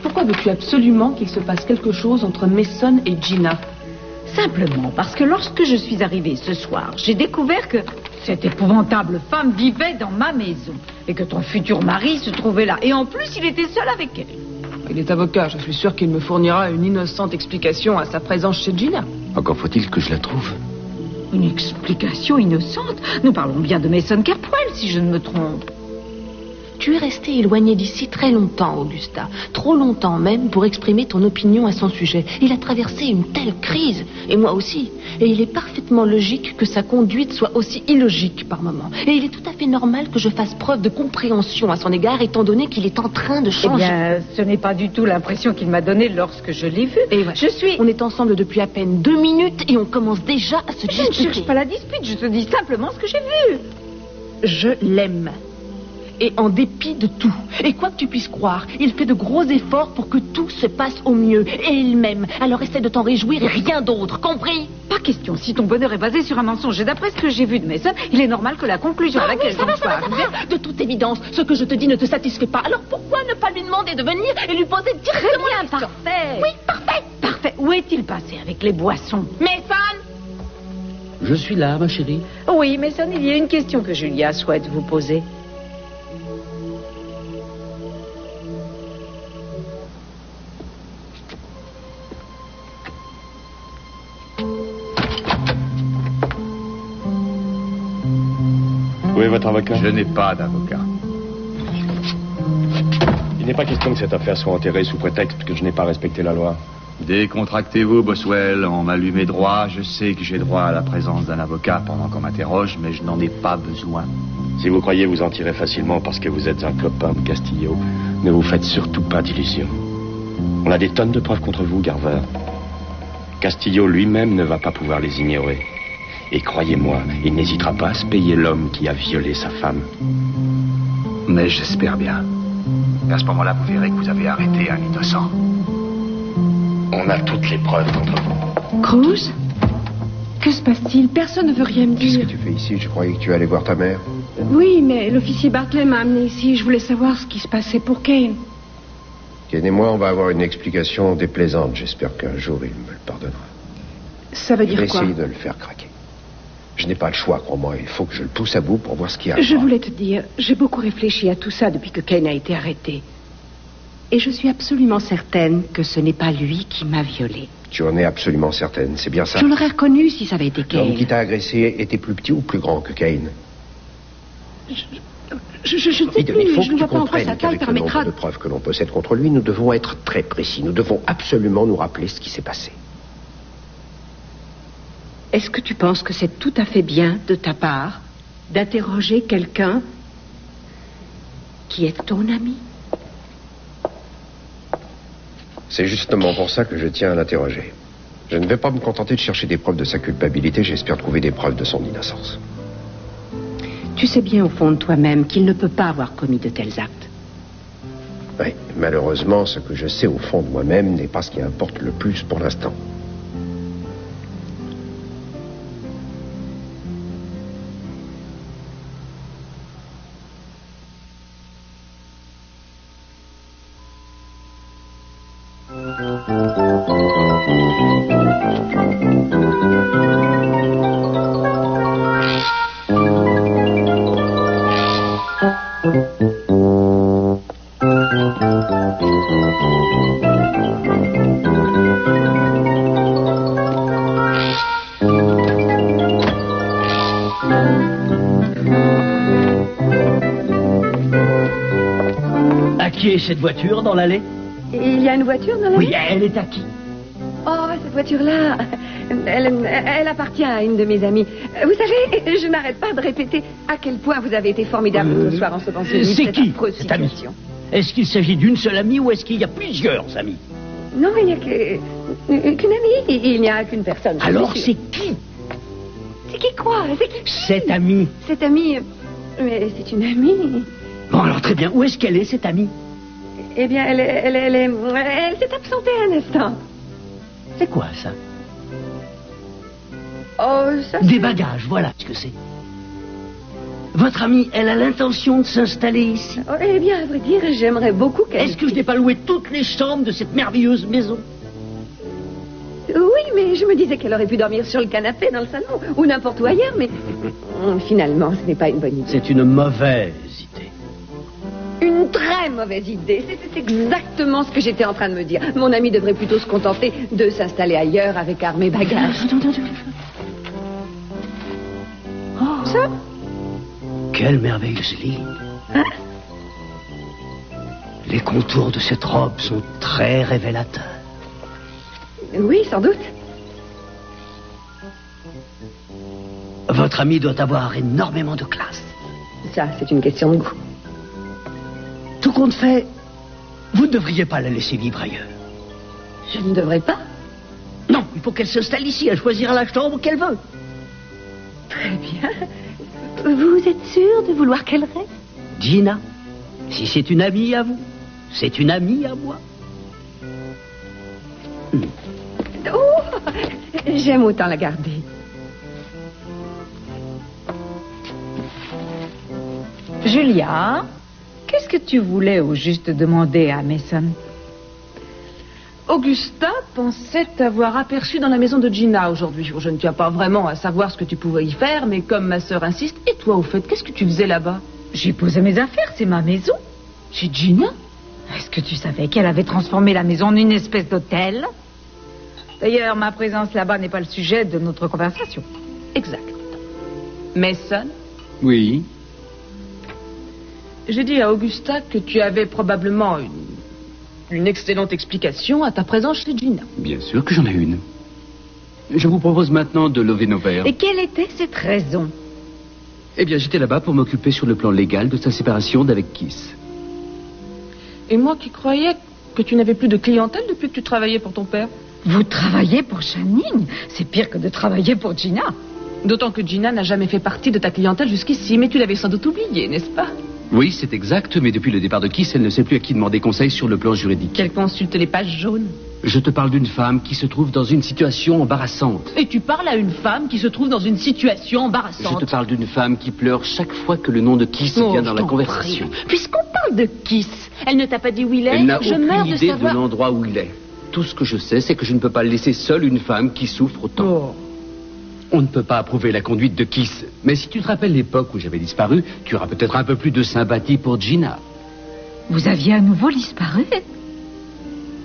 Pourquoi veux-tu absolument qu'il se passe quelque chose entre Mason et Gina? Simplement parce que lorsque je suis arrivée ce soir, j'ai découvert que cette épouvantable femme vivait dans ma maison et que ton futur mari se trouvait là. Et en plus, il était seul avec elle. Il est avocat, je suis sûre qu'il me fournira une innocente explication à sa présence chez Gina. Encore faut-il que je la trouve. Une explication innocente? Nous parlons bien de Mason Cartwell, si je ne me trompe. Tu es resté éloigné d'ici très longtemps, Augusta. Trop longtemps même pour exprimer ton opinion à son sujet. Il a traversé une telle crise, et moi aussi. Et il est parfaitement logique que sa conduite soit aussi illogique par moments. Et il est tout à fait normal que je fasse preuve de compréhension à son égard, étant donné qu'il est en train de changer. Eh bien, ce n'est pas du tout l'impression qu'il m'a donnée lorsque je l'ai vu. Et ouais. On est ensemble depuis à peine 2 minutes et on commence déjà à se disputer. Je ne cherche pas la dispute, je te dis simplement ce que j'ai vu. Je l'aime. Et en dépit de tout, et quoi que tu puisses croire, il fait de gros efforts pour que tout se passe au mieux. Et il m'aime. Alors essaie de t'en réjouir et rien d'autre, compris? Pas question. Si ton bonheur est basé sur un mensonge, et d'après ce que j'ai vu de Mason, il est normal que la conclusion à laquelle j'en sois arrivée... De toute évidence, ce que je te dis ne te satisfait pas. Alors pourquoi ne pas lui demander de venir et lui poser directement la question? Parfait. Oui, parfait. Parfait. Où est-il passé avec les boissons? Mason! Je suis là, ma chérie. Oui, Mason, il y a une question que Julia souhaite vous poser. Où est votre avocat? Je n'ai pas d'avocat. Il n'est pas question que cette affaire soit enterrée sous prétexte que je n'ai pas respecté la loi. Décontractez-vous, Boswell. On m'a lu mes droits. Je sais que j'ai droit à la présence d'un avocat pendant qu'on m'interroge, mais je n'en ai pas besoin. Si vous croyez vous en tirer facilement parce que vous êtes un copain de Castillo, ne vous faites surtout pas d'illusions. On a des tonnes de preuves contre vous, Garver. Castillo lui-même ne va pas pouvoir les ignorer. Et croyez-moi, il n'hésitera pas à se payer l'homme qui a violé sa femme. Mais j'espère bien. Et à ce moment-là, vous verrez que vous avez arrêté un innocent. On a toutes les preuves contre vous. Cruz? Que se passe-t-il? Personne ne veut rien me Qu'est-ce dire. que tu fais ici? Je croyais que tu allais voir ta mère. Oui, mais l'officier Bartley m'a amené ici. Je voulais savoir ce qui se passait pour Kane. Kane et moi, on va avoir une explication déplaisante. J'espère qu'un jour, il me le pardonnera. Ça veut Je vais dire quoi? essayer de le faire craquer. Je n'ai pas le choix, crois-moi. Il faut que je le pousse à bout pour voir ce qu'il y a. Je voulais te dire, j'ai beaucoup réfléchi à tout ça depuis que Kane a été arrêté. Et je suis absolument certaine que ce n'est pas lui qui m'a violée. Tu en es absolument certaine, c'est bien ça? Je l'aurais reconnu si ça avait été Kane. L'homme qui t'a agressé était plus petit ou plus grand que Kane? Je ne sais Il plus, faut je que ne tu vois pas en quoi sa comprennes taille qu'avec le permettra... nombre de preuves que l'on possède contre lui, nous devons être très précis. Nous devons absolument nous rappeler ce qui s'est passé. Est-ce que tu penses que c'est tout à fait bien de ta part d'interroger quelqu'un qui est ton ami? C'est justement pour ça que je tiens à l'interroger. Je ne vais pas me contenter de chercher des preuves de sa culpabilité, j'espère trouver des preuves de son innocence. Tu sais bien au fond de toi-même qu'il ne peut pas avoir commis de tels actes. Oui, malheureusement, ce que je sais au fond de moi-même n'est pas ce qui importe le plus pour l'instant. À qui est cette voiture dans l'allée? Il y a une voiture dans la Oui, elle est à qui? Oh, cette voiture-là, elle appartient à une de mes amies. Vous savez, je n'arrête pas de répéter à quel point vous avez été formidable ce soir en sauvant C'est qui, cette amie? Est-ce qu'il s'agit d'une seule amie ou est-ce qu'il y a plusieurs amis? Non, il n'y a qu'une amie. Il n'y a qu'une personne. Alors c'est qui? C'est qui quoi? C'est qui? Cette amie. Cette amie... Mais c'est une amie. Bon, alors très bien. Où est-ce qu'elle est, cette amie? Eh bien, elle s'est absentée un instant. C'est quoi, ça? Oh, ça... Des bagages, voilà ce que c'est. Votre amie, elle a l'intention de s'installer ici. Oh, eh bien, à vrai dire, j'aimerais beaucoup qu'elle... Est-ce que je n'ai pas loué toutes les chambres de cette merveilleuse maison? Oui, mais je me disais qu'elle aurait pu dormir sur le canapé dans le salon, ou n'importe où ailleurs, mais... Finalement, ce n'est pas une bonne idée. C'est une mauvaise idée. Une très mauvaise idée. C'est exactement ce que j'étais en train de me dire. Mon ami devrait plutôt se contenter de s'installer ailleurs avec armes et bagages. Oh, ça? Quelle merveilleuse ligne. Hein? Les contours de cette robe sont très révélateurs. Oui, sans doute. Votre ami doit avoir énormément de classe. Ça, c'est une question de goût. Tout compte fait, vous ne devriez pas la laisser vivre ailleurs. Je ne devrais pas. Non, il faut qu'elle s'installe ici. Elle choisira la chambre qu'elle veut. Très bien. Vous êtes sûr de vouloir qu'elle reste? Gina, si c'est une amie à vous, c'est une amie à moi. Oh, j'aime autant la garder. Julia, qu'est-ce que tu voulais au juste demander à Mason? Augusta pensait t'avoir aperçu dans la maison de Gina aujourd'hui. Je ne tiens pas vraiment à savoir ce que tu pouvais y faire, mais comme ma sœur insiste, et toi au fait, qu'est-ce que tu faisais là-bas? J'ai posé mes affaires, c'est ma maison. Chez Gina? Est-ce que tu savais qu'elle avait transformé la maison en une espèce d'hôtel? D'ailleurs, ma présence là-bas n'est pas le sujet de notre conversation. Exact. Mason? Oui. J'ai dit à Augusta que tu avais probablement une excellente explication à ta présence chez Gina. Bien sûr que j'en ai une. Je vous propose maintenant de lever nos verres. Et quelle était cette raison? Eh bien, j'étais là-bas pour m'occuper sur le plan légal de sa séparation d'avec Kiss. Et moi qui croyais que tu n'avais plus de clientèle depuis que tu travaillais pour ton père. Vous travaillez pour Channing? C'est pire que de travailler pour Gina. D'autant que Gina n'a jamais fait partie de ta clientèle jusqu'ici, mais tu l'avais sans doute oublié, n'est-ce pas? Oui, c'est exact, mais depuis le départ de Kiss, elle ne sait plus à qui demander conseil sur le plan juridique. Qu'elle consulte les pages jaunes. Je te parle d'une femme qui se trouve dans une situation embarrassante. Et tu parles à une femme qui se trouve dans une situation Je embarrassante. te parle d'une femme qui pleure chaque fois que le nom de Kiss vient dans la conversation. Puisqu'on parle de Kiss, elle ne t'a pas dit où il est? Elle n'a Je meurs aucune de idée savoir. de l'endroit où il est. Tout ce que je sais, c'est que je ne peux pas laisser seule une femme qui souffre autant. Oh. On ne peut pas approuver la conduite de Kiss. Mais si tu te rappelles l'époque où j'avais disparu, tu auras peut-être un peu plus de sympathie pour Gina. Vous aviez à nouveau disparu?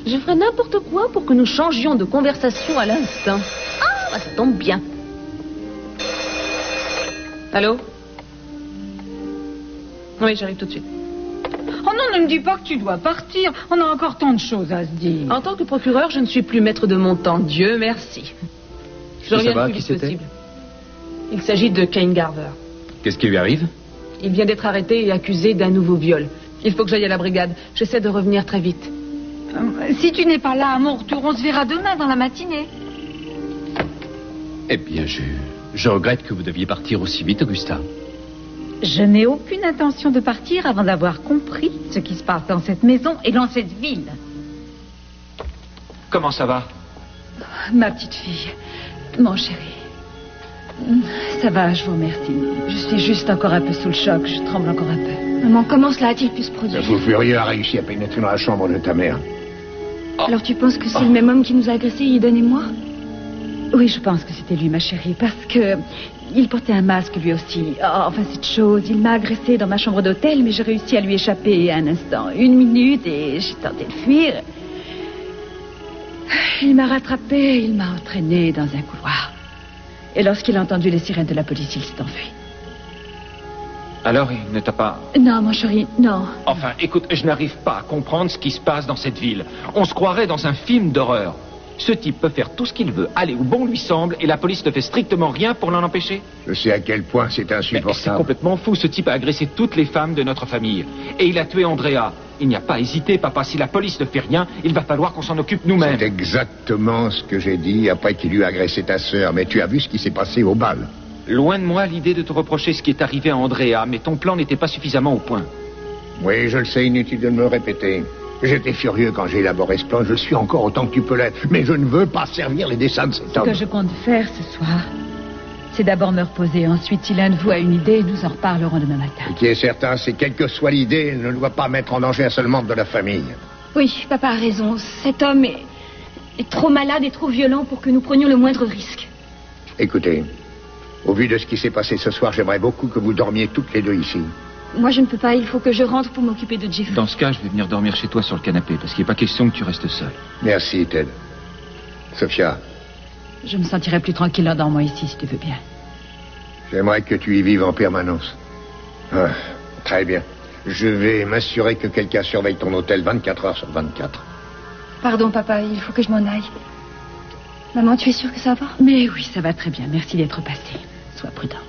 Je ferais n'importe quoi pour que nous changions de conversation à l'instant. Ah, ça tombe bien. Allô? Oui, j'arrive tout de suite. Oh non, ne me dis pas que tu dois partir. On a encore tant de choses à se dire. En tant que procureur, je ne suis plus maître de mon temps. Dieu merci. Je reviens le plus vite possible. Il s'agit de Kane Garver. Qu'est-ce qui lui arrive? Il vient d'être arrêté et accusé d'un nouveau viol. Il faut que j'aille à la brigade. J'essaie de revenir très vite. Si tu n'es pas là à mon retour, on se verra demain dans la matinée. Eh bien, je regrette que vous deviez partir aussi vite, Augusta. Je n'ai aucune intention de partir avant d'avoir compris ce qui se passe dans cette maison et dans cette ville. Comment ça va? Ma petite fille, mon chéri. Ça va, je vous remercie. Je suis juste encore un peu sous le choc, je tremble encore un peu. Maman, comment cela a-t-il pu se produire? Le fou furieux a réussi à pénétrer dans la chambre de ta mère. Alors tu penses que c'est le même homme qui nous a agressés, Eden et moi? Oui, je pense que c'était lui, ma chérie, parce que il portait un masque lui aussi. Oh, enfin, cette chose, il m'a agressé dans ma chambre d'hôtel, mais j'ai réussi à lui échapper un instant, 1 minute, et j'ai tenté de fuir. Il m'a rattrapé, il m'a entraîné dans un couloir. Et lorsqu'il a entendu les sirènes de la police, il s'est enfui. Alors, il ne t'a pas... Non, mon chéri, non. Enfin, écoute, je n'arrive pas à comprendre ce qui se passe dans cette ville. On se croirait dans un film d'horreur. Ce type peut faire tout ce qu'il veut, aller où bon lui semble, et la police ne fait strictement rien pour l'en empêcher. Je sais à quel point c'est Mais c'est insupportable. complètement fou. Ce type a agressé toutes les femmes de notre famille. Et il a tué Andrea. Il n'y a pas hésité, papa. Si la police ne fait rien, il va falloir qu'on s'en occupe nous-mêmes. C'est exactement ce que j'ai dit après qu'il eut agressé ta sœur. Mais tu as vu ce qui s'est passé au bal. Loin de moi l'idée de te reprocher ce qui est arrivé à Andrea, mais ton plan n'était pas suffisamment au point. Oui, je le sais, inutile de me le répéter. J'étais furieux quand j'ai élaboré ce plan. Je le suis encore autant que tu peux l'être. Mais je ne veux pas servir les desseins de cet Ce homme. que je compte faire ce soir, laisser d'abord me reposer. Ensuite, si l'un de vous a une idée, nous en reparlerons demain matin. Ce qui est certain, c'est quelle que soit l'idée, elle ne doit pas mettre en danger un seul membre de la famille. Oui, papa a raison. Cet homme est trop malade et trop violent pour que nous prenions le moindre risque. Écoutez, au vu de ce qui s'est passé ce soir, j'aimerais beaucoup que vous dormiez toutes les deux ici. Moi, je ne peux pas. Il faut que je rentre pour m'occuper de Jeffrey. Dans ce cas, je vais venir dormir chez toi sur le canapé, parce qu'il n'est pas question que tu restes seul. Merci, Ted. Sophia, Je me sentirai plus tranquille en dormant ici, si tu veux bien. j'aimerais que tu y vives en permanence. Ah, très bien. Je vais m'assurer que quelqu'un surveille ton hôtel 24 heures sur 24. Pardon, papa, il faut que je m'en aille. Maman, tu es sûre que ça va? Mais oui, ça va très bien. Merci d'être passé. Sois prudente.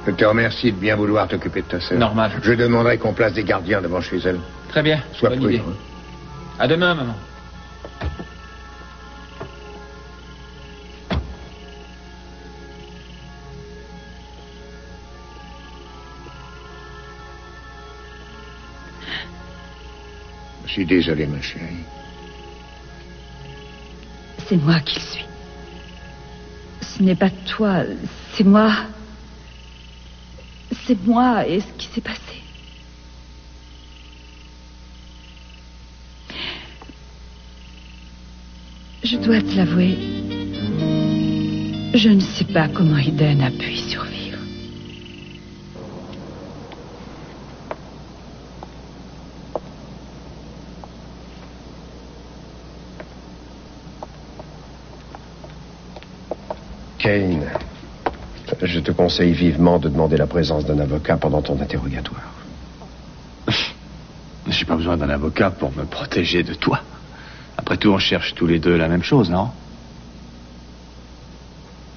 Je te remercie de bien vouloir t'occuper de ta sœur. Normal. Je demanderai qu'on place des gardiens devant chez elle. Très bien. Sois Bonne prudent. idée. À demain, maman. Je suis désolé, ma chérie. C'est moi qui le suis. Ce n'est pas toi, c'est moi. C'est moi et ce qui s'est passé. Je dois te l'avouer, je ne sais pas comment Eden a pu y survivre. Kane, je te conseille vivement de demander la présence d'un avocat pendant ton interrogatoire. J'ai pas besoin d'un avocat pour me protéger de toi. Après tout, on cherche tous les deux la même chose, non?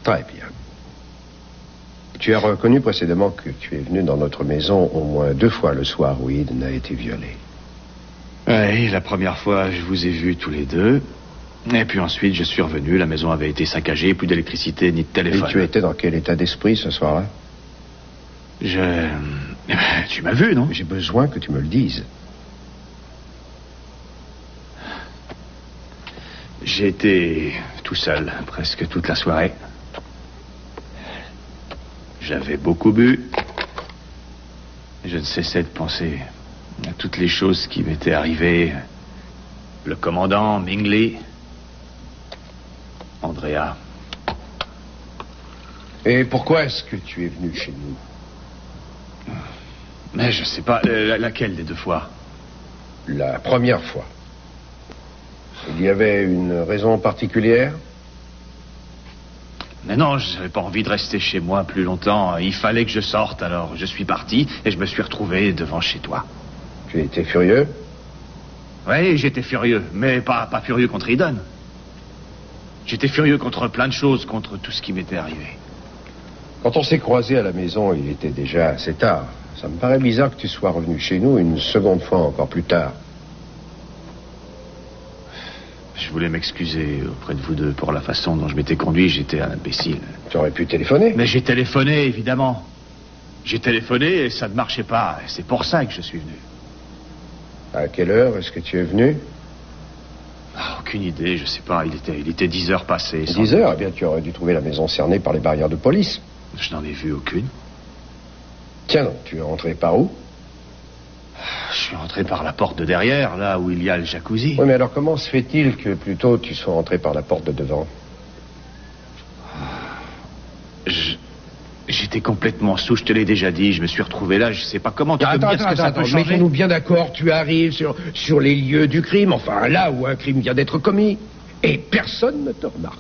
Très bien. Tu as reconnu précédemment que tu es venu dans notre maison au moins 2 fois le soir où Eden a été violé. Oui, la première fois, je vous ai vus tous les deux. Et puis ensuite, je suis revenu, la maison avait été saccagée, plus d'électricité ni de téléphone. Et tu étais dans quel état d'esprit ce soir-là? Tu m'as vu, non? J'ai besoin que tu me le dises. J'ai été tout seul presque toute la soirée. J'avais beaucoup bu. Je ne cessais de penser à toutes les choses qui m'étaient arrivées. Le commandant, Mingley, Andrea. Et pourquoi est-ce que tu es venu chez nous? Mais je sais pas, laquelle des 2 fois? La première fois. Il y avait une raison particulière? Mais non, je n'avais pas envie de rester chez moi plus longtemps. Il fallait que je sorte, alors je suis parti et je me suis retrouvé devant chez toi. Tu étais furieux? Oui, j'étais furieux, mais pas furieux contre Eden. J'étais furieux contre plein de choses, contre tout ce qui m'était arrivé. Quand on s'est croisés à la maison, il était déjà assez tard. Ça me paraît bizarre que tu sois revenu chez nous une seconde fois encore plus tard. Je voulais m'excuser auprès de vous deux pour la façon dont je m'étais conduit. J'étais un imbécile. Tu aurais pu téléphoner. Mais j'ai téléphoné, évidemment. J'ai téléphoné et ça ne marchait pas. C'est pour ça que je suis venu. À quelle heure est-ce que tu es venu? Aucune idée, je sais pas. Il était 10 heures passées. 10 heures? Eh bien, tu aurais dû trouver la maison cernée par les barrières de police. Je n'en ai vu aucune. Tiens donc, tu es rentré par où? Je suis rentré par la porte de derrière, là où il y a le jacuzzi. Oui, mais alors comment se fait-il que plutôt tu sois rentré par la porte de devant? J'étais complètement sous, je te l'ai déjà dit. Je me suis retrouvé là, je sais pas comment. Tu peux me dire ce que ça peut changer? Mettons-nous bien d'accord, tu arrives sur les lieux du crime, enfin là où un crime vient d'être commis, et personne ne te remarque.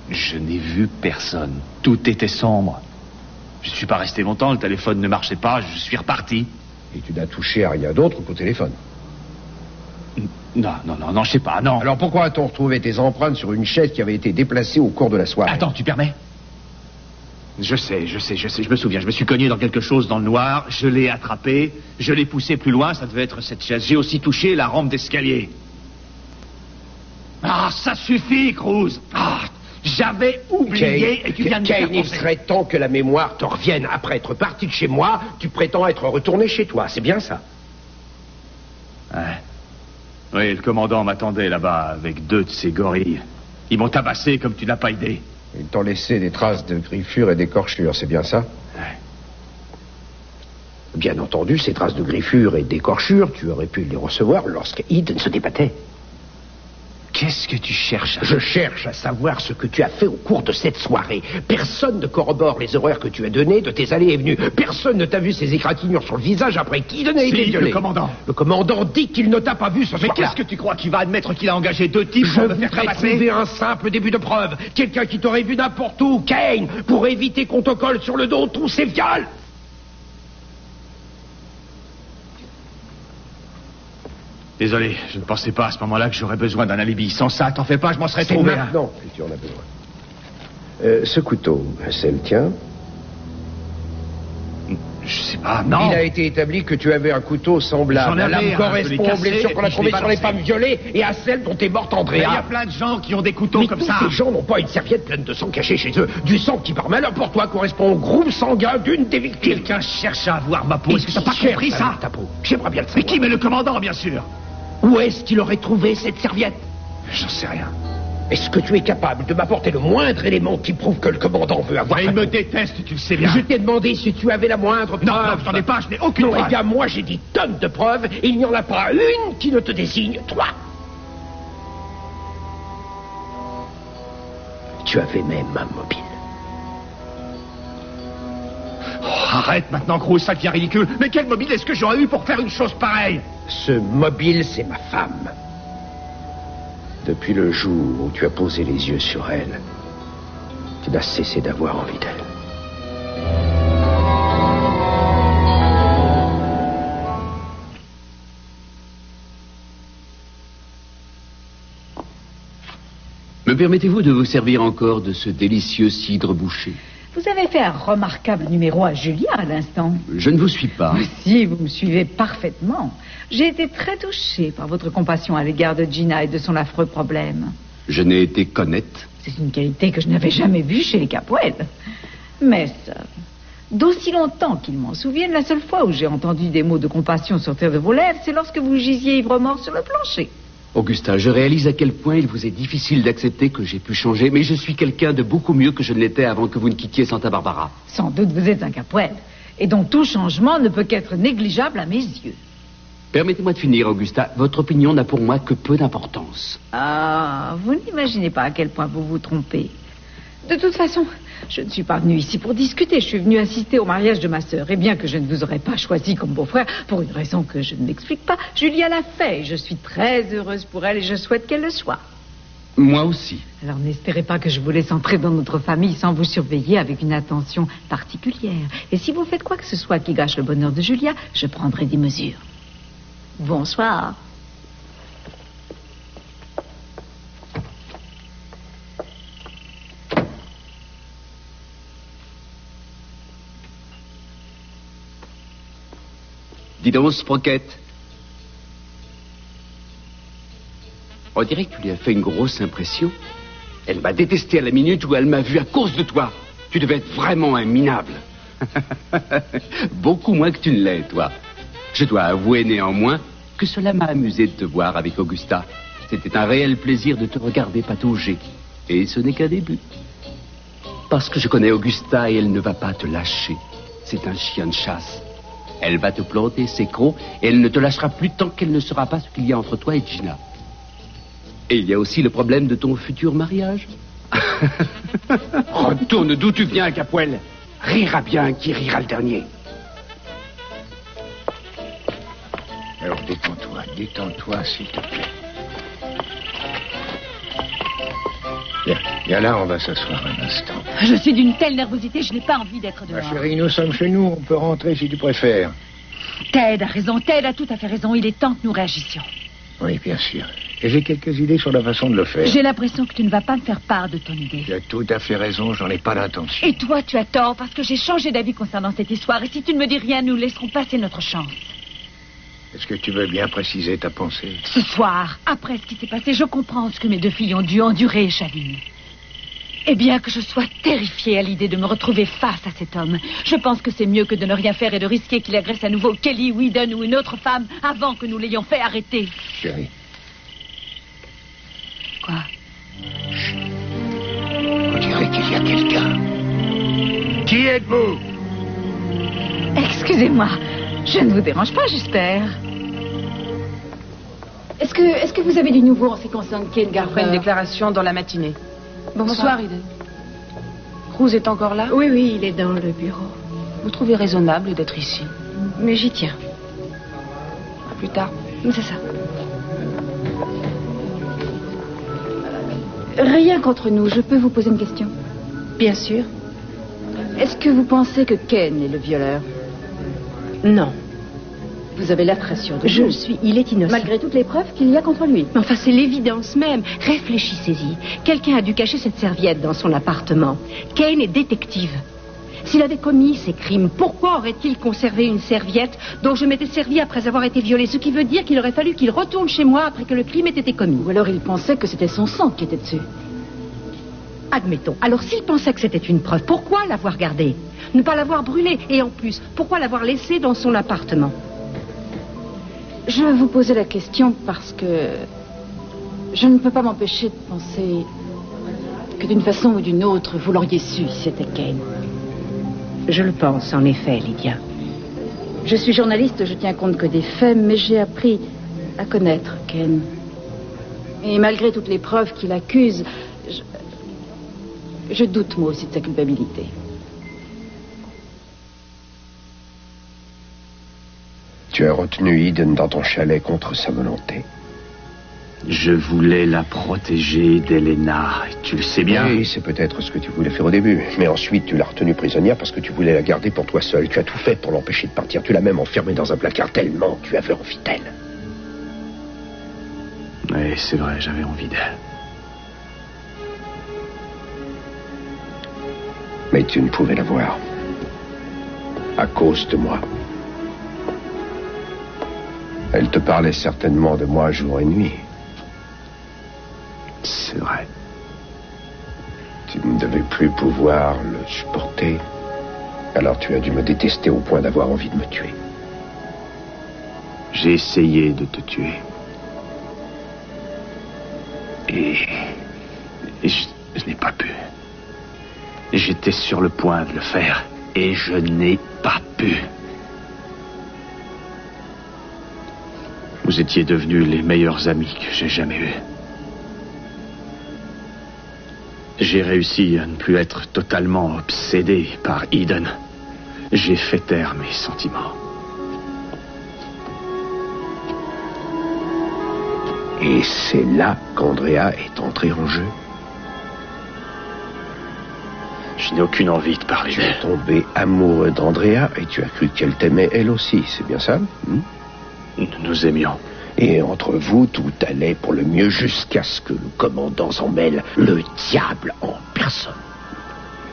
Je n'ai vu personne. Tout était sombre. Je ne suis pas resté longtemps, le téléphone ne marchait pas, je suis reparti. Et tu n'as touché à rien d'autre qu'au téléphone? Non, je sais pas, non. Alors pourquoi a-t-on retrouvé tes empreintes sur une chaise qui avait été déplacée au cours de la soirée? Attends, tu permets? Je sais, je me souviens, je me suis cogné dans quelque chose dans le noir, je l'ai attrapé, je l'ai poussé plus loin, ça devait être cette chaise. J'ai aussi touché la rampe d'escalier. Ah, ça suffit, Cruz. Ah, j'avais oublié et tu viens de me faire Kane, il penser. serait temps que la mémoire te revienne. Après être parti de chez moi, tu prétends être retourné chez toi, c'est bien ça? Ouais. Oui, le commandant m'attendait là-bas avec 2 de ces gorilles. Ils m'ont tabassé comme tu n'as pas idée. Ils t'ont laissé des traces de griffures et d'écorchures, c'est bien ça? Ouais. Bien entendu, ces traces de griffures et d'écorchures, tu aurais pu les recevoir lorsque Eden se débattait. Qu'est-ce que tu cherches? Je cherche à savoir ce que tu as fait au cours de cette soirée. Personne ne corrobore les horaires que tu as donnés de tes allées et venues. Personne ne t'a vu ces égratignures sur le visage après qu'Eden a été violé. Le commandant. Le commandant dit qu'il ne t'a pas vu ce soir-là. Mais qu'est-ce que tu crois qu'il va admettre qu'il a engagé 2 types pour me faire tabasser? trouver un simple début de preuve. Quelqu'un qui t'aurait vu n'importe où, Kane, pour éviter qu'on te colle sur le dos tous ces viols. Désolé, je ne pensais pas à ce moment-là que j'aurais besoin d'un alibi. Sans ça, t'en fais pas, je m'en serais trouvé. C'est maintenant que tu en as besoin. Ce couteau, c'est le tien? Je sais pas, non. Il a été établi que tu avais un couteau semblable. J'en avais la correspond aux blessures qu'on a trouvées sur les femmes violées et à celles dont est morte Andrea. Il y a plein de gens qui ont des couteaux mais comme tous ça. ces gens n'ont pas une serviette pleine de sang cachée chez eux. Du sang qui, par malheur pour toi, correspond au groupe sanguin d'une des victimes. Quelqu'un cherche à avoir ma peau. Est-ce que t'as pas compris ça? Ta peau. J'aimerais bien le savoir. Mais qui? Mais le commandant, bien sûr. Où est-ce qu'il aurait trouvé cette serviette? J'en sais rien. Est-ce que tu es capable de m'apporter le moindre élément qui prouve que le commandant veut avoir... Mais il me déteste, tu le sais bien. Je t'ai demandé si tu avais la moindre preuve. Non, je n'en ai pas, je n'ai aucune preuve. Eh bien, moi, j'ai dit tonnes de preuves, et il n'y en a pas une qui ne te désigne, toi. Tu avais même un mobile. Oh, arrête maintenant, gros, ça devient ridicule. Mais quel mobile est-ce que j'aurais eu pour faire une chose pareille? Ce mobile, c'est ma femme. Depuis le jour où tu as posé les yeux sur elle, tu n'as cessé d'avoir envie d'elle. Me permettez-vous de vous servir encore de ce délicieux cidre bouché? Vous avez fait un remarquable numéro à Julia à l'instant. Je ne vous suis pas. Oh, si, vous me suivez parfaitement. J'ai été très touchée par votre compassion à l'égard de Gina et de son affreux problème. Je n'ai été qu'honnête. C'est une qualité que je n'avais jamais vue chez les Capwell. Mais ça, d'aussi longtemps qu'ils m'en souviennent, la seule fois où j'ai entendu des mots de compassion sortir de vos lèvres, c'est lorsque vous gisiez ivre-mort sur le plancher. Augusta, je réalise à quel point il vous est difficile d'accepter que j'ai pu changer, mais je suis quelqu'un de beaucoup mieux que je ne l'étais avant que vous ne quittiez Santa Barbara. Sans doute vous êtes un Capwell, et dont tout changement ne peut qu'être négligeable à mes yeux. Permettez-moi de finir, Augusta. Votre opinion n'a pour moi que peu d'importance. Ah, vous n'imaginez pas à quel point vous vous trompez. De toute façon, je ne suis pas venue ici pour discuter. Je suis venue assister au mariage de ma sœur. Et bien que je ne vous aurais pas choisi comme beau-frère, pour une raison que je ne m'explique pas, Julia l'a fait. Je suis très heureuse pour elle et je souhaite qu'elle le soit. Moi aussi. Alors n'espérez pas que je vous laisse entrer dans notre famille sans vous surveiller avec une attention particulière. Et si vous faites quoi que ce soit qui gâche le bonheur de Julia, je prendrai des mesures. Bonsoir. Dis donc, Sprocket. On dirait que tu lui as fait une grosse impression. Elle m'a détesté à la minute où elle m'a vu à cause de toi. Tu devais être vraiment un minable. Beaucoup moins que tu ne l'es, toi. Je dois avouer néanmoins que cela m'a amusé de te voir avec Augusta. C'était un réel plaisir de te regarder patauger. Et ce n'est qu'un début. Parce que je connais Augusta et elle ne va pas te lâcher. C'est un chien de chasse. Elle va te planter ses crocs et elle ne te lâchera plus tant qu'elle ne saura pas ce qu'il y a entre toi et Gina. Et il y a aussi le problème de ton futur mariage. Retourne d'où tu viens, Capwell. Rira bien qui rira le dernier. Alors détends-toi, s'il te plaît. Viens là, on va s'asseoir un instant. Je suis d'une telle nervosité, je n'ai pas envie d'être dehors. Ma chérie, nous sommes chez nous, on peut rentrer si tu préfères. Ted a raison, Ted a tout à fait raison, il est temps que nous réagissions. Oui, bien sûr. Et j'ai quelques idées sur la façon de le faire. J'ai l'impression que tu ne vas pas me faire part de ton idée. Tu as tout à fait raison, j'en ai pas d'intention. Et toi, tu as tort, parce que j'ai changé d'avis concernant cette histoire, et si tu ne me dis rien, nous laisserons passer notre chance. Est-ce que tu veux bien préciser ta pensée? Ce soir, après ce qui s'est passé, je comprends ce que mes deux filles ont dû endurer, Shaline. Et bien que je sois terrifiée à l'idée de me retrouver face à cet homme, je pense que c'est mieux que de ne rien faire et de risquer qu'il agresse à nouveau Kelly, Whedon ou une autre femme avant que nous l'ayons fait arrêter. Chérie. Quoi? On dirait qu'il y a quelqu'un. Qui êtes-vous? Excusez-moi, je ne vous dérange pas, j'espère. Est-ce que vous avez du nouveau en ce qui concerne Ken Garver? Une déclaration dans la matinée. Bonsoir, Eden. Cruz est encore là? Oui, il est dans le bureau. Vous trouvez raisonnable d'être ici? Mais j'y tiens. À plus tard. C'est ça. Rien contre nous, je peux vous poser une question? Bien sûr. Est-ce que vous pensez que Ken est le violeur? Non. Vous avez l'air très sûr de vous. Il est innocent. Malgré toutes les preuves qu'il y a contre lui. Mais enfin, c'est l'évidence même. Réfléchissez-y. Quelqu'un a dû cacher cette serviette dans son appartement. Kane est détective. S'il avait commis ces crimes, pourquoi aurait-il conservé une serviette dont je m'étais servi après avoir été violée? Ce qui veut dire qu'il aurait fallu qu'il retourne chez moi après que le crime ait été commis. Ou alors il pensait que c'était son sang qui était dessus. Admettons. Alors s'il pensait que c'était une preuve, pourquoi l'avoir gardée? Ne pas l'avoir brûlée? Et en plus, pourquoi l'avoir laissée dans son appartement? Je vous posais la question parce que je ne peux pas m'empêcher de penser que d'une façon ou d'une autre, vous l'auriez su si c'était Kane. Je le pense, en effet, Lydia. Je suis journaliste, je tiens compte que des faits, mais j'ai appris à connaître Kane. Et malgré toutes les preuves qu'il accuse, je doute moi aussi de sa culpabilité. Tu as retenu Eden dans ton chalet contre sa volonté. Je voulais la protéger d'Elena, tu le sais bien. Oui, c'est peut-être ce que tu voulais faire au début. Mais ensuite, tu l'as retenue prisonnière parce que tu voulais la garder pour toi seul. Tu as tout fait pour l'empêcher de partir. Tu l'as même enfermée dans un placard tellement tu avais envie d'elle. Oui, c'est vrai, j'avais envie d'elle. Mais tu ne pouvais la voir. À cause de moi. Elle te parlait certainement de moi jour et nuit. C'est vrai. Tu ne devais plus pouvoir le supporter. Alors tu as dû me détester au point d'avoir envie de me tuer. J'ai essayé de te tuer. Et je n'ai pas pu. J'étais sur le point de le faire. Et je n'ai pas pu. Vous étiez devenus les meilleurs amis que j'ai jamais eus. J'ai réussi à ne plus être totalement obsédé par Eden. J'ai fait taire mes sentiments. Et c'est là qu'Andrea est entrée en jeu. Je n'ai aucune envie de parler Tu d'elle. es tombé amoureux d'Andrea et tu as cru qu'elle t'aimait elle aussi, c'est bien ça? Nous nous aimions. Et entre vous, tout allait pour le mieux jusqu'à ce que le commandant s'en mêle, le diable en personne.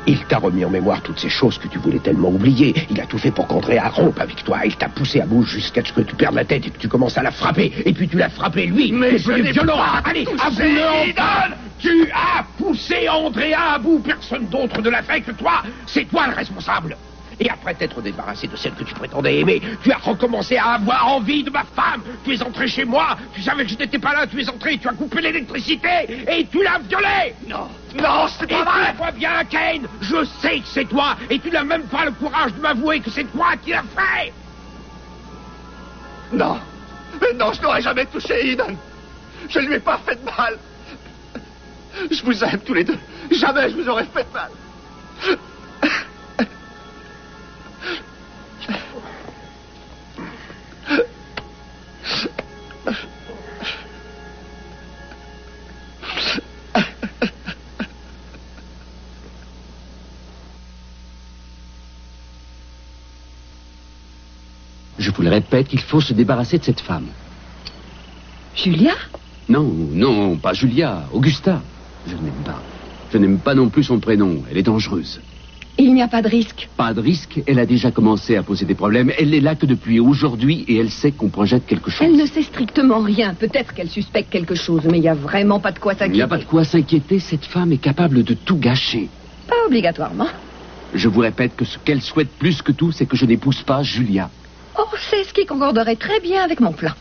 Il t'a remis en mémoire toutes ces choses que tu voulais tellement oublier. Il a tout fait pour qu'Andrea rompe avec toi. Il t'a poussé à bout jusqu'à ce que tu perdes la tête et que tu commences à la frapper. Et puis tu l'as frappé, lui. Mais je n'ai violent. pas Allez, touché avoue-le, Eden. Tu as poussé Andrea à bout. Personne d'autre ne l'a fait que toi. C'est toi le responsable. Et après t'être débarrassé de celle que tu prétendais aimer, tu as recommencé à avoir envie de ma femme. Tu es entré chez moi, tu savais que je n'étais pas là, tu es entré, tu as coupé l'électricité et tu l'as violée. Non, c'est pas vrai. Et tu vois bien, Kane, je sais que c'est toi et tu n'as même pas le courage de m'avouer que c'est toi qui l'as fait. Non, je n'aurais jamais touché Eden. Je ne lui ai pas fait de mal. Je vous aime tous les deux. Jamais je vous aurais fait de mal. Je vous le répète, il faut se débarrasser de cette femme. Julia? Non, pas Julia, Augusta. Je ne l'aime pas. Je n'aime pas non plus son prénom, elle est dangereuse. Il n'y a pas de risque. Pas de risque, elle a déjà commencé à poser des problèmes. Elle n'est là que depuis aujourd'hui et elle sait qu'on projette quelque chose. Elle ne sait strictement rien. Peut-être qu'elle suspecte quelque chose, mais il n'y a vraiment pas de quoi s'inquiéter. Il n'y a pas de quoi s'inquiéter, cette femme est capable de tout gâcher. Pas obligatoirement. Je vous répète que ce qu'elle souhaite plus que tout, c'est que je n'épouse pas Julia. Oh, c'est ce qui concorderait très bien avec mon plan.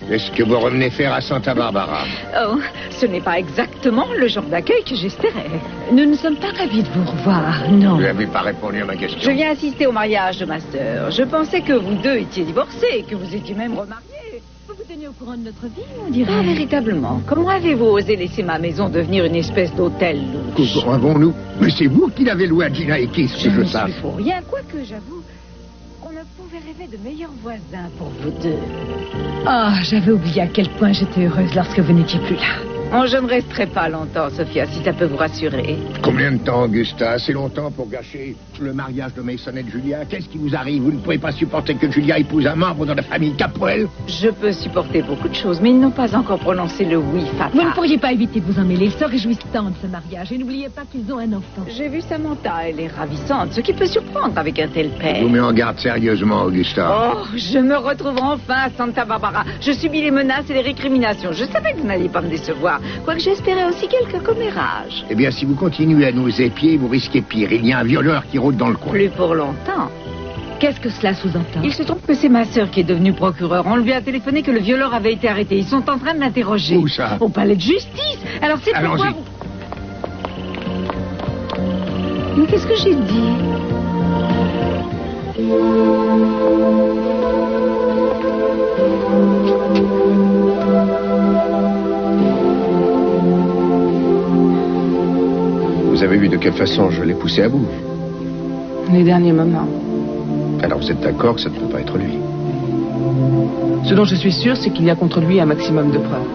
Qu'est-ce que vous revenez faire à Santa Barbara? Oh, ce n'est pas exactement le genre d'accueil que j'espérais. Nous ne sommes pas ravis de vous revoir, non. Vous n'avez pas répondu à ma question. Je viens assister au mariage de ma sœur. Je pensais que vous deux étiez divorcés, que vous étiez même remariés. Vous vous tenez au courant de notre vie, on dirait. Ah, véritablement. Comment avez-vous osé laisser ma maison devenir une espèce d'hôtel louche? Comment avons-nous? Mais c'est vous qui l'avez loué à Gina et Keith, que je ne sache. suis pour rien, quoique j'avoue qu'on ne pouvait rêver de meilleurs voisins pour vous deux. Ah, j'avais oublié à quel point j'étais heureuse lorsque vous n'étiez plus là. Oh, je ne resterai pas longtemps, Sophia, si ça peut vous rassurer. Combien de temps, Augusta? Assez longtemps pour gâcher le mariage de Mason et de Julia? Qu'est-ce qui vous arrive? Vous ne pouvez pas supporter que Julia épouse un membre de la famille Capoel? Je peux supporter beaucoup de choses, mais ils n'ont pas encore prononcé le oui fatal. Vous ne pourriez pas éviter de vous en mêler. Ils se réjouissent tant de ce mariage. Et n'oubliez pas qu'ils ont un enfant. J'ai vu Samantha, elle est ravissante, ce qui peut surprendre avec un tel père. Je vous mets en garde sérieusement, Augusta. Oh, je me retrouve enfin à Santa Barbara. Je subis les menaces et les récriminations. Je savais que vous n'alliez pas me décevoir, quoique j'espérais aussi quelques commérages. Eh bien, si vous continuez à nous épier, vous risquez pire. Il y a un violeur qui rôde dans le coin. Plus pour longtemps. Qu'est-ce que cela sous-entend? Il se trouve que c'est ma sœur qui est devenue procureure. On lui a téléphoné que le violeur avait été arrêté. Ils sont en train de l'interroger. Où ça? Au palais de justice. Alors c'est pourquoi Allons-y. Mais qu'est-ce que j'ai dit? Vous avez vu de quelle façon je l'ai poussé à bout? Les derniers moments. Alors vous êtes d'accord que ça ne peut pas être lui? Ce dont je suis sûr, c'est qu'il y a contre lui un maximum de preuves.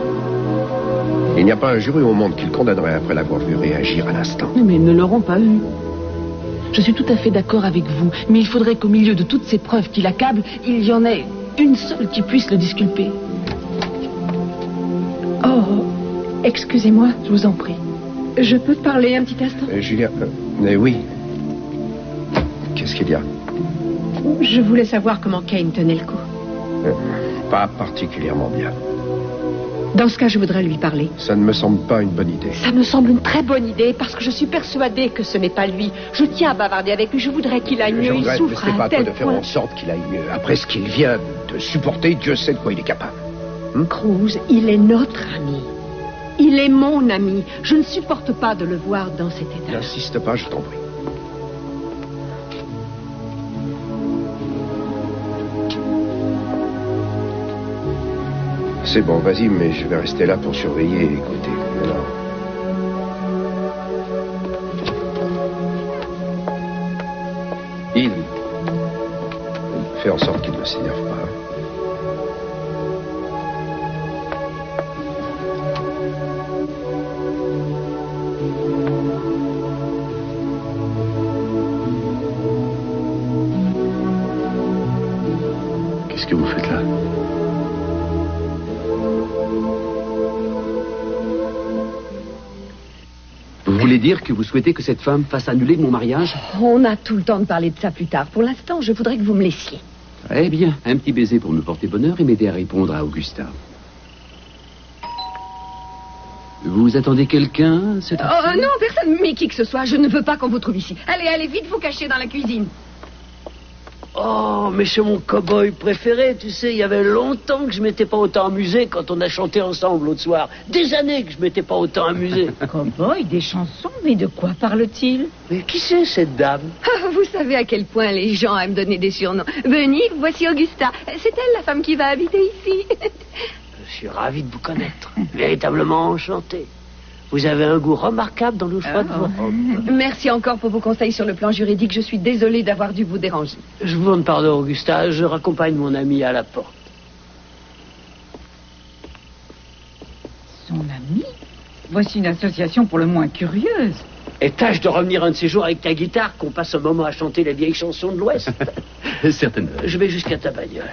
Il n'y a pas un jury au monde qui le condamnerait après l'avoir vu réagir à l'instant. Mais ils ne l'auront pas eu. Je suis tout à fait d'accord avec vous, mais il faudrait qu'au milieu de toutes ces preuves qui l'accablent, il y en ait une seule qui puisse le disculper. Oh, excusez-moi. Je vous en prie. Je peux parler un petit instant? Julia, oui. Qu'est-ce qu'il y a? Je voulais savoir comment Kane tenait le coup. Pas particulièrement bien. Dans ce cas, je voudrais lui parler. Ça ne me semble pas une bonne idée. Ça me semble une très bonne idée parce que je suis persuadée que ce n'est pas lui. Je tiens à bavarder avec lui. Je voudrais qu'il aille mieux. Il souffre mais c'est pas à un à toi tel de faire point. en sorte qu'il aille mieux. Après ce qu'il vient de supporter, Dieu sait de quoi il est capable. Cruz, il est notre ami. Il est mon ami. Je ne supporte pas de le voir dans cet état. N'insiste pas, je t'en prie. C'est bon, vas-y, mais je vais rester là pour surveiller et écouter. Alors. Il fait en sorte qu'il ne s'énerve pas. Qu'est-ce que vous faites là? Vous voulez dire que vous souhaitez que cette femme fasse annuler mon mariage? On a tout le temps de parler de ça plus tard. Pour l'instant, je voudrais que vous me laissiez. Eh bien, un petit baiser pour me porter bonheur et m'aider à répondre à Augusta. Vous attendez quelqu'un, cette Oh non, personne, mais qui que ce soit, je ne veux pas qu'on vous trouve ici. Allez, allez, vite vous cacher dans la cuisine. Oh, mais c'est mon cow-boy préféré, tu sais, il y avait longtemps que je m'étais pas autant amusé quand on a chanté ensemble l'autre soir. Des années que je m'étais pas autant amusé. Cowboy, des chansons, mais de quoi parle-t-il? Mais qui c'est cette dame? Ah, vous savez à quel point les gens aiment donner des surnoms. Venez, voici Augusta. C'est elle la femme qui va habiter ici. Je suis ravi de vous connaître, véritablement enchanté. Vous avez un goût remarquable dans le choix de vos robes. Merci encore pour vos conseils sur le plan juridique. Je suis désolée d'avoir dû vous déranger. Je vous demande pardon, Augusta. Je raccompagne mon ami à la porte. Son ami? Voici une association pour le moins curieuse. Et tâche de revenir un de ces jours avec ta guitare, qu'on passe un moment à chanter les vieilles chansons de l'Ouest. Certainement. Je vais jusqu'à ta bagnole.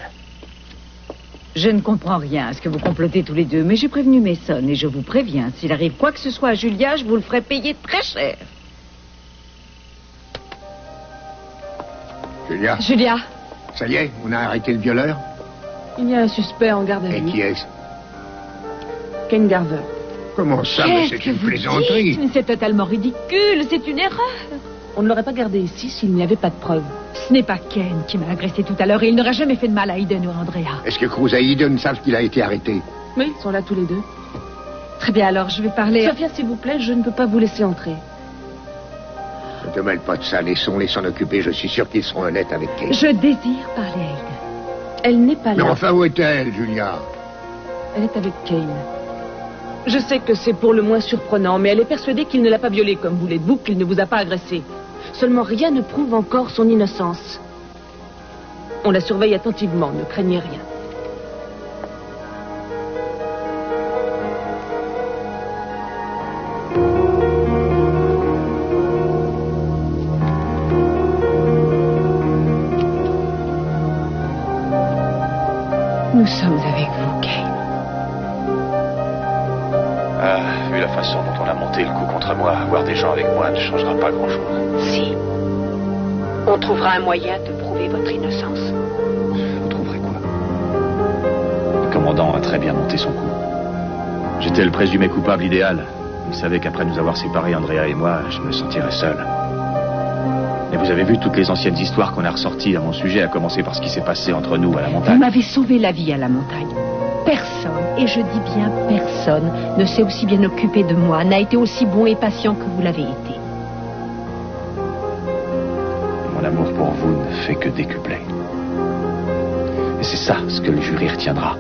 Je ne comprends rien à ce que vous complotez tous les deux, mais j'ai prévenu Mason et je vous préviens, s'il arrive quoi que ce soit à Julia, je vous le ferai payer très cher. Julia, Julia, ça y est, on a arrêté le violeur? Il y a un suspect en garde à Et vue. qui est-ce? Ken Garver. Comment ça? Mais c'est une plaisanterie. Mais c'est totalement ridicule, c'est une erreur. On ne l'aurait pas gardé ici s'il n'y avait pas de preuves. Ce n'est pas Ken qui m'a agressé tout à l'heure et il n'aurait jamais fait de mal à Eden ou à Andrea. Est-ce que Cruz et Eden savent qu'il a été arrêté? Oui, ils sont là tous les deux. Très bien, alors je vais parler... Sophia, s'il vous plaît, je ne peux pas vous laisser entrer. Ne te mêle pas de ça, laissons-les s'en occuper. Je suis sûr qu'ils seront honnêtes avec Kate. Je désire parler à Eden. Elle n'est pas là. Mais enfin, où est-elle, Julia? Elle est avec Kane. Je sais que c'est pour le moins surprenant, mais elle est persuadée qu'il ne l'a pas violée comme vous l'êtes-vous, qu'il ne vous a pas agressé. Seulement rien ne prouve encore son innocence. On la surveille attentivement, ne craignez rien. Nous sommes avec vous, Kane. Vu la façon dont on a monté le coup contre moi, avoir des gens avec moi ne changera pas grand-chose. Si. On trouvera un moyen de prouver votre innocence. Vous trouverez quoi? Le commandant a très bien monté son coup. J'étais le présumé coupable idéal. Il savait qu'après nous avoir séparés, Andrea et moi, je me sentirais seul. Mais vous avez vu toutes les anciennes histoires qu'on a ressorties à mon sujet, à commencer par ce qui s'est passé entre nous à la montagne. Vous m'avez sauvé la vie à la montagne. Personne, et je dis bien personne, ne s'est aussi bien occupé de moi, n'a été aussi bon et patient que vous l'avez été. Mon amour pour vous ne fait que décupler. Et c'est ça ce que le jury retiendra.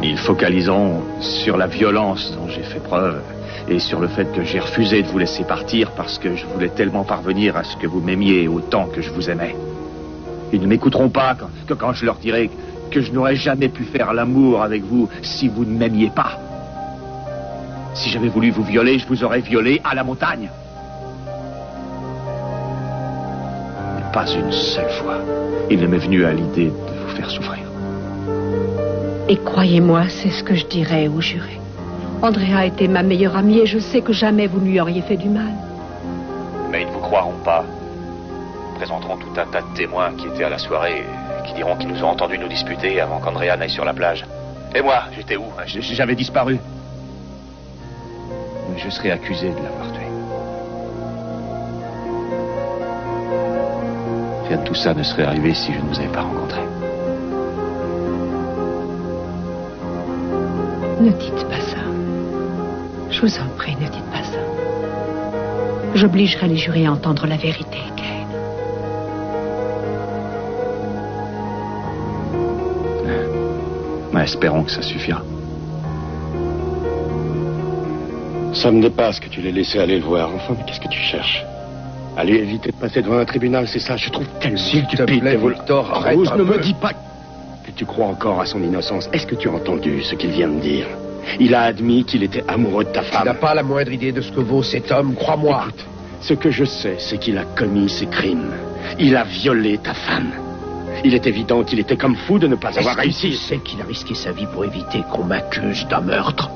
Ils focaliseront sur la violence dont j'ai fait preuve et sur le fait que j'ai refusé de vous laisser partir parce que je voulais tellement parvenir à ce que vous m'aimiez autant que je vous aimais. Ils ne m'écouteront pas quand je leur dirai que je n'aurais jamais pu faire l'amour avec vous si vous ne m'aimiez pas. Si j'avais voulu vous violer, je vous aurais violé à la montagne. Mais pas une seule fois, il ne m'est venu à l'idée de vous faire souffrir. Et croyez-moi, c'est ce que je dirais au juré. Andrea était ma meilleure amie et je sais que jamais vous ne lui auriez fait du mal. Mais ils ne vous croiront pas. Ils présenteront tout un tas de témoins qui étaient à la soirée et qui diront qu'ils nous ont entendus nous disputer avant qu'Andrea n'aille sur la plage. Et moi, j'étais où? J'avais disparu. Mais je serais accusé de l'avoir tué. Rien de tout ça ne serait arrivé si je ne vous avais pas rencontré. Ne dites pas ça. Je vous en prie, ne dites pas ça. J'obligerai les jurés à entendre la vérité, Kane. Mais espérons que ça suffira. Ça me dépasse que tu l'aies laissé aller le voir. Enfin, mais qu'est-ce que tu cherches? Aller éviter de passer devant un tribunal, c'est ça? Je trouve tellement... S'il te plaît, Victor, arrête. Ne me dis pas que tu crois encore à son innocence. Est-ce que tu as entendu ce qu'il vient de dire? Il a admis qu'il était amoureux de ta femme. Tu n'as pas la moindre idée de ce que vaut cet homme, crois-moi. Écoute, ce que je sais, c'est qu'il a commis ces crimes. Il a violé ta femme. Il est évident qu'il était comme fou de ne pas avoir réussi. Tu sais qu'il a risqué sa vie pour éviter qu'on m'accuse d'un meurtre?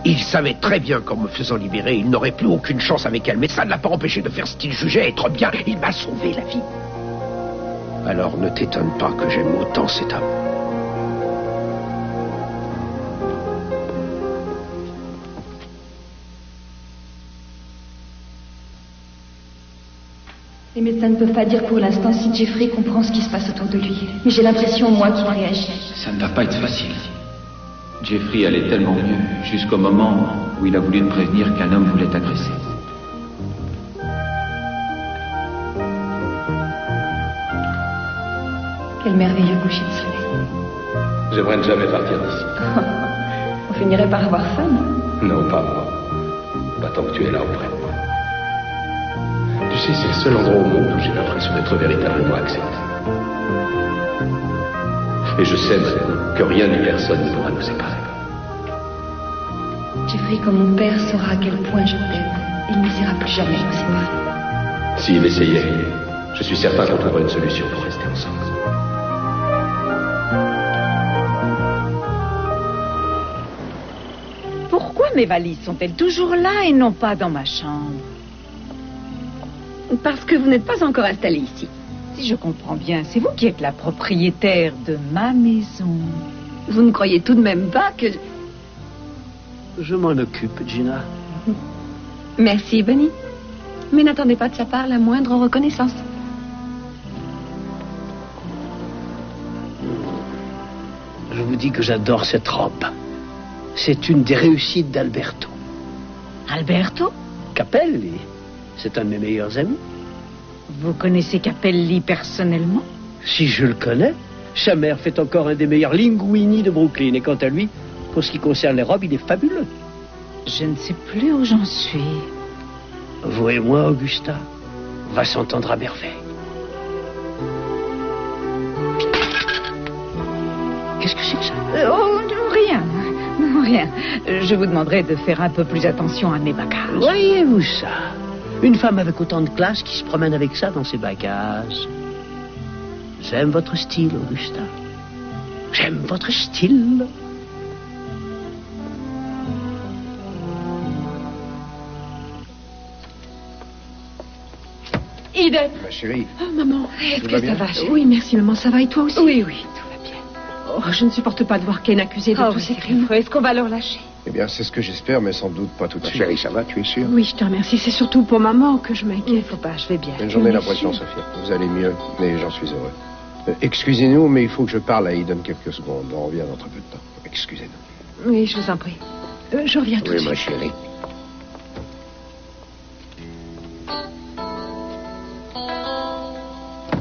Il savait très bien qu'en me faisant libérer, il n'aurait plus aucune chance avec elle, mais ça ne l'a pas empêché de faire ce qu'il jugeait être bien. Il m'a sauvé la vie. Alors ne t'étonne pas que j'aime autant cet homme. Les médecins ne peuvent pas dire pour l'instant si Jeffrey comprend ce qui se passe autour de lui. Mais j'ai l'impression, moi, qu'il réagit. Ça ne va pas être facile. Jeffrey allait tellement mieux, jusqu'au moment où il a voulu me prévenir qu'un homme voulait agresser. Quel merveilleux coucher de soleil. J'aimerais ne jamais partir d'ici. On finirait par avoir faim, non? Non, pas moi. Pas tant que tu es là auprès de moi. Tu sais, c'est le seul endroit au monde où j'ai l'impression d'être véritablement accepté. Et je sais maintenant que rien ni personne ne pourra nous séparer. Jeffrey, comme mon père saura à quel point je t'aime, il n'essaiera plus jamais de nous séparer. S'il essayait, je suis certain qu'on trouverait une solution pour rester ensemble. Pourquoi mes valises sont-elles toujours là et non pas dans ma chambre? Parce que vous n'êtes pas encore installé ici. Si je comprends bien, c'est vous qui êtes la propriétaire de ma maison. Vous ne croyez tout de même pas que... Je m'en occupe, Gina. Merci, Benny. Mais n'attendez pas de sa part la moindre reconnaissance. je vous dis que j'adore cette robe. C'est une des réussites d'Alberto. Alberto? Capelli, c'est un de mes meilleurs amis. Vous connaissez Capelli personnellement? Si je le connais, sa mère fait encore un des meilleurs linguini de Brooklyn. Et quant à lui, pour ce qui concerne les robes, il est fabuleux. Je ne sais plus où j'en suis. Vous et moi, Augusta, on va s'entendre à merveille. Qu'est-ce que c'est que ça? Oh, rien. Non, rien. Je vous demanderai de faire un peu plus attention à mes bagages. Voyez-vous ça? Une femme avec autant de classe qui se promène avec ça dans ses bagages. J'aime votre style, Augusta. J'aime votre style. Eden. Ma chérie. Oh, maman, est-ce Tout que va ça bien? va, chérie? Oui, merci, maman, ça va. Et toi aussi? Oui, oui, tout va bien. Oh, je ne supporte pas de voir Ken accusé de tous ces crimes. Est-ce qu'on va le relâcher? Eh bien, c'est ce que j'espère, mais sans doute pas tout de suite. Chérie, ça va, tu es sûre? Oui, je te remercie. C'est surtout pour maman que je m'inquiète. Il ne faut pas, je vais bien. Une journée d'impression, Sophia. Vous allez mieux, mais j'en suis heureux. Excusez-nous, mais il faut que je parle à Eden quelques secondes. On revient dans très peu de temps. Excusez-nous. Oui, je vous en prie. Je reviens tout de Oui, suite. ma chérie.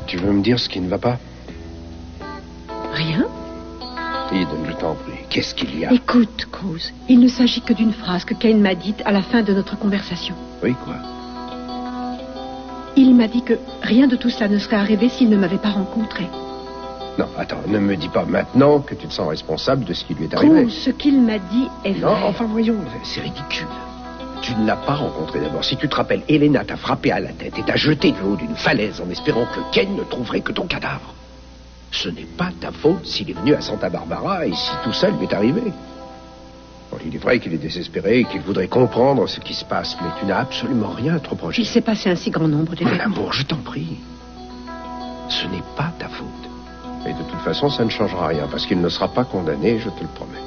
Tu veux me dire ce qui ne va pas? Rien? Eden, je t'en prie. Qu'est-ce qu'il y a? Écoute, Cruz, il ne s'agit que d'une phrase que Kane m'a dite à la fin de notre conversation. Oui, quoi? Il m'a dit que rien de tout cela ne serait arrivé s'il ne m'avait pas rencontré. Non, attends, ne me dis pas maintenant que tu te sens responsable de ce qui lui est arrivé. Cruz, ce qu'il m'a dit est Non, vrai. enfin voyons, c'est ridicule. Tu ne l'as pas rencontré d'abord. Si tu te rappelles, Elena t'a frappé à la tête et t'a jeté du haut d'une falaise en espérant que Ken ne trouverait que ton cadavre. Ce n'est pas ta faute s'il est venu à Santa Barbara et si tout ça lui est arrivé. Bon, il est vrai qu'il est désespéré et qu'il voudrait comprendre ce qui se passe, mais tu n'as absolument rien à te reprocher. Il s'est passé un si grand nombre Mon d'événements. amour, je t'en prie. Ce n'est pas ta faute. Et de toute façon, ça ne changera rien, parce qu'il ne sera pas condamné, je te le promets.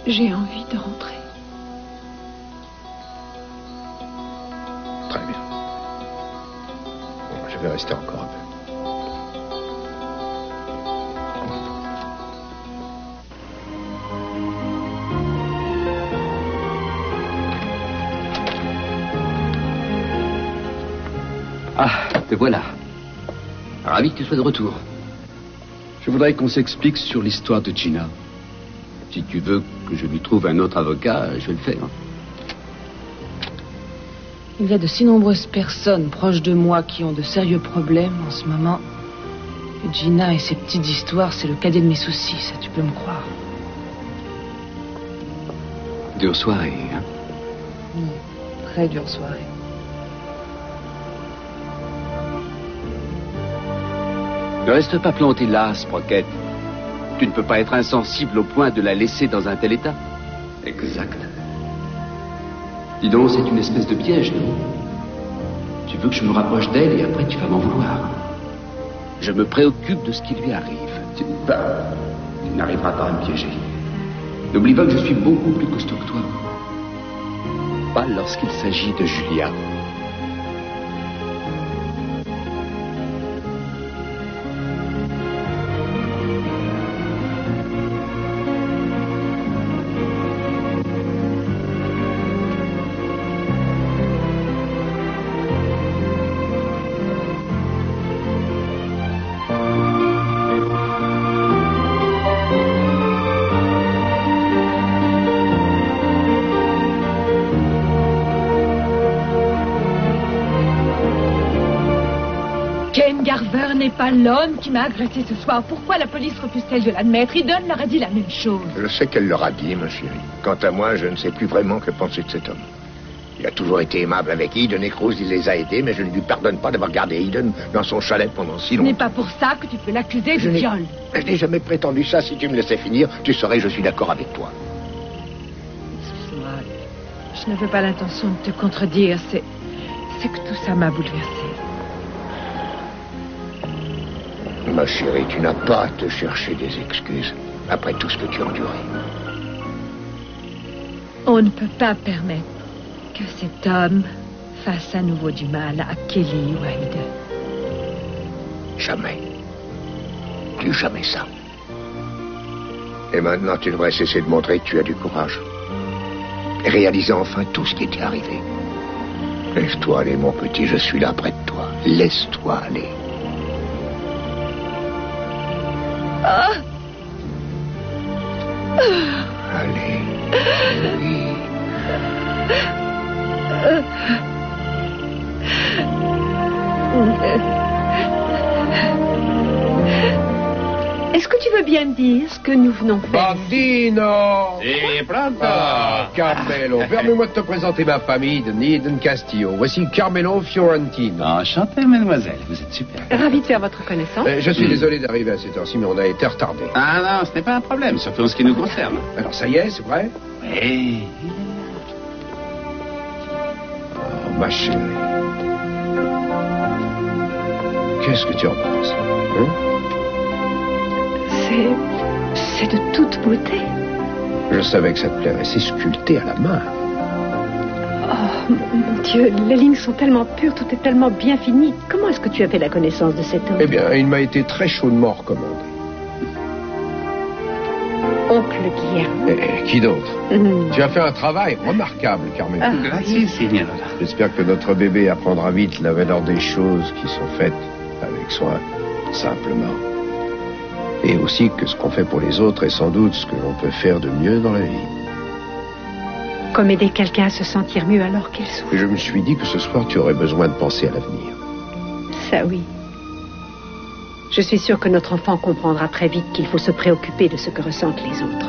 J'ai envie de rentrer. Très bien. Bon, je vais rester encore un peu. Ah, te voilà. Ravi que tu sois de retour. Je voudrais qu'on s'explique sur l'histoire de Gina. Si tu veux que je lui trouve un autre avocat, je vais le faire. Il y a de si nombreuses personnes proches de moi qui ont de sérieux problèmes en ce moment. Et Gina et ses petites histoires, c'est le cadet de mes soucis, ça tu peux me croire. Dure soirée, hein? Très dure soirée. Ne reste pas planté là, Sprocket. Tu ne peux pas être insensible au point de la laisser dans un tel état. Exact. Dis donc, c'est une espèce de piège, non? Tu veux que je me rapproche d'elle et après tu vas m'en vouloir. Je me préoccupe de ce qui lui arrive. Tu n'arriveras pas à me piéger. N'oublie pas que je suis beaucoup plus costaud que toi. Pas lorsqu'il s'agit de Julia. Ken Garver n'est pas l'homme qui m'a agressé ce soir. Pourquoi la police refuse-t-elle de l'admettre? Eden leur a dit la même chose. Je sais qu'elle leur a dit, ma chérie. Quant à moi, je ne sais plus vraiment que penser de cet homme. Il a toujours été aimable avec Eden et Cruz, il les a aidés, mais je ne lui pardonne pas d'avoir gardé Eden dans son chalet pendant si Ce n'est longtemps. pas pour ça que tu peux l'accuser de Je n'ai- viol. Je n'ai jamais prétendu ça. Si tu me laissais finir, tu saurais que je suis d'accord avec toi. Excuse-moi. Je n'avais pas l'intention de te contredire. C'est que tout ça m'a bouleversée. Ma chérie, tu n'as pas à te chercher des excuses après tout ce que tu as enduré. On ne peut pas permettre que cet homme fasse à nouveau du mal à Kelly ou à Eden. Jamais. Plus jamais ça. Et maintenant, tu devrais cesser de montrer que tu as du courage. Et réaliser enfin tout ce qui t'est arrivé. Laisse-toi aller, mon petit, je suis là près de toi. Laisse-toi aller. Allez. Oui. Est-ce que tu veux bien me dire ce que nous venons faire? Bambino! Et pronto! Ah, Carmelo, permets-moi de te présenter ma famille de Eden Castillo. Voici Carmelo Fiorentino. Enchanté, mademoiselle, vous êtes super. Ravi de faire votre connaissance. Je suis désolé d'arriver à cette heure-ci, mais on a été retardé. Ah non, ce n'est pas un problème, surtout en ce qui nous concerne. Alors ça y est, c'est vrai? Oui. Oh, ma chérie. Qu'est-ce que tu en penses? Hein? C'est de toute beauté. Je savais que ça te plairait, c'est sculpté à la main. Oh, mon Dieu, les lignes sont tellement pures, tout est tellement bien fini. Comment est-ce que tu as fait la connaissance de cet homme? Eh bien, il m'a été très chaudement recommandé. Oncle Guillermo. Et qui d'autre? Tu as fait un travail remarquable, Carmelo. Grazie, signora. J'espère que notre bébé apprendra vite la valeur des choses qui sont faites avec soin, simplement. Et aussi que ce qu'on fait pour les autres est sans doute ce que l'on peut faire de mieux dans la vie. Comme aider quelqu'un à se sentir mieux alors qu'il souffre. Je me suis dit que ce soir, tu aurais besoin de penser à l'avenir. Ça oui. Je suis sûre que notre enfant comprendra très vite qu'il faut se préoccuper de ce que ressentent les autres.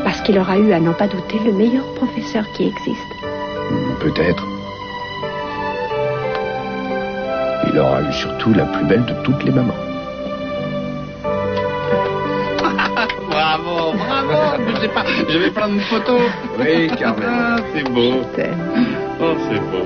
Parce qu'il aura eu, à n'en pas douter, le meilleur professeur qui existe. Peut-être. Il aura eu surtout la plus belle de toutes les mamans. Bravo, bravo. Je vais prendre une photo. Oui, Carmen. Ah, c'est beau. Oh, c'est beau.